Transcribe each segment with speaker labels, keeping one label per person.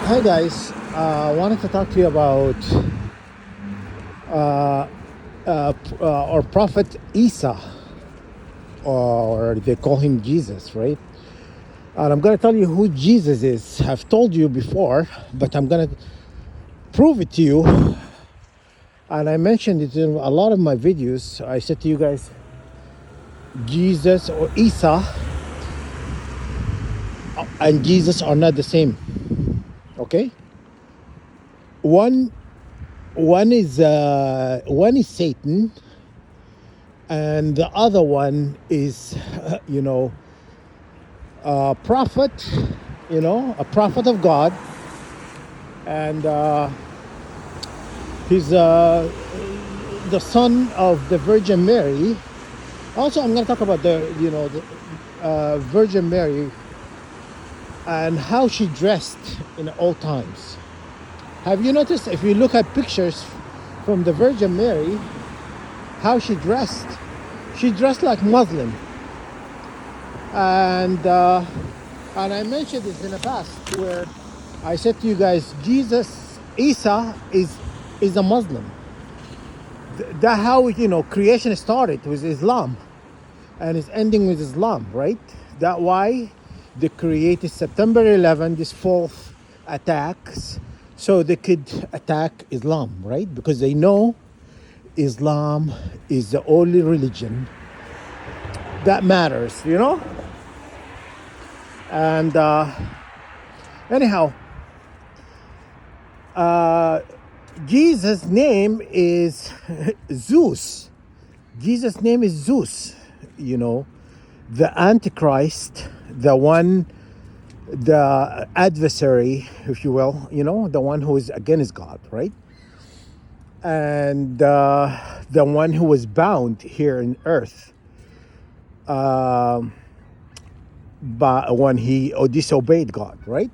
Speaker 1: Hi guys, I wanted to talk to you about our prophet Isa, or they call him Jesus, right? And I'm going to tell you who Jesus is. I've told you before, but I'm going to prove it to you. And I mentioned it in a lot of my videos. I said to you guys, Jesus or Isa and Jesus are not the same. Okay, one one is Satan, and the other one is, you know, a prophet, a prophet of God, and he's the son of the Virgin Mary. Also, I'm going to talk about the Virgin Mary and how she dressed in old times. Have you noticed, if you look at pictures from the Virgin Mary, how she dressed? She dressed like Muslim, and I mentioned this in the past where I said to you guys, Isa is a Muslim. That how creation started with Islam, and it's ending with Islam, right? That why they created September 11, this fourth attacks, so they could attack Islam, right? Because they know Islam is the only religion that matters, And anyhow, Jesus' name is Zeus. Jesus' name is Zeus, the Antichrist, the adversary, if you will, the one who is against God, right? And the one who was bound here in earth but when he disobeyed God, right?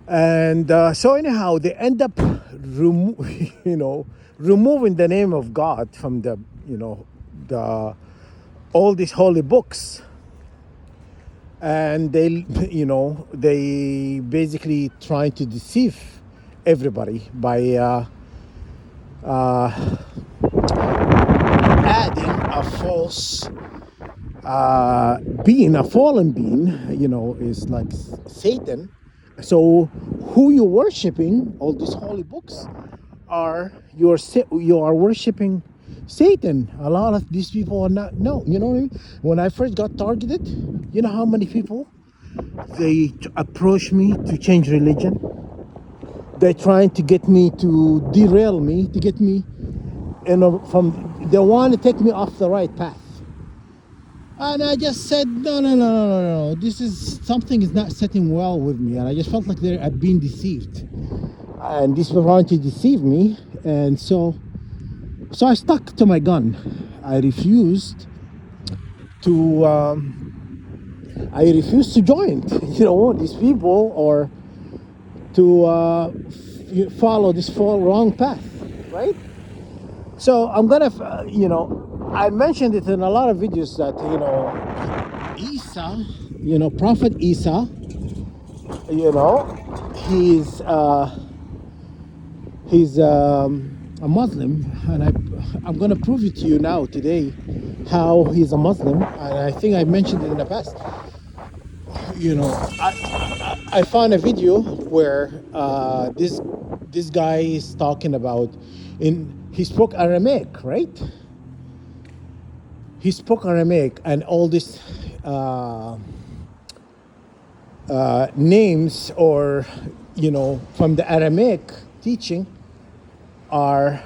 Speaker 1: And so anyhow, they end up, removing the name of God from the all these holy books, and they basically trying to deceive everybody by adding a false being, a fallen being, is like Satan. So who you're worshiping, all these holy books, you are worshiping Satan. A lot of these people are not. No, you know what I mean? When I first got targeted, you know how many people they approached me to change religion. They're trying to get me to derail me, to get me, they want to take me off the right path. And I just said, no. This is something is not sitting well with me, and I just felt like I've been deceived, and this was trying to deceive me, and so I stuck to my gun. I refused to. Join, these people, or to follow this wrong path, right? So I'm gonna, I mentioned it in a lot of videos that Isa, Prophet Isa, he's a Muslim, and I'm gonna prove it to you now today how he's a Muslim, and I think I mentioned it in the past. I found a video where this guy is talking about, he spoke Aramaic, right? He spoke Aramaic, and all these names, or from the Aramaic teaching, are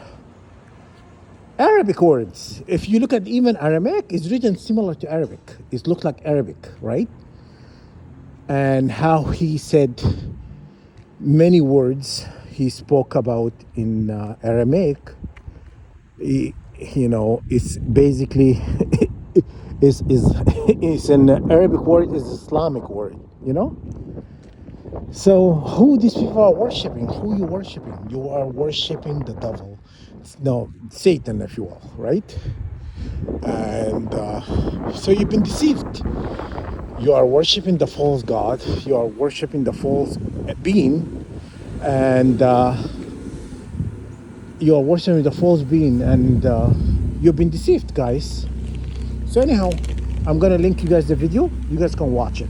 Speaker 1: Arabic words. If you look at even Aramaic, it's written similar to Arabic. It looks like Arabic, right? And how he said many words he spoke about in Aramaic, it's basically is an Arabic word, is Islamic word, So who these people are worshiping? Who you worshiping? You are worshiping the devil, no, Satan, if you will, right? And so you've been deceived. You are worshiping the false god. You are worshiping the false being, and you are worshiping the false being, and you've been deceived, guys. So anyhow, I'm gonna link you guys the video. You guys can watch it.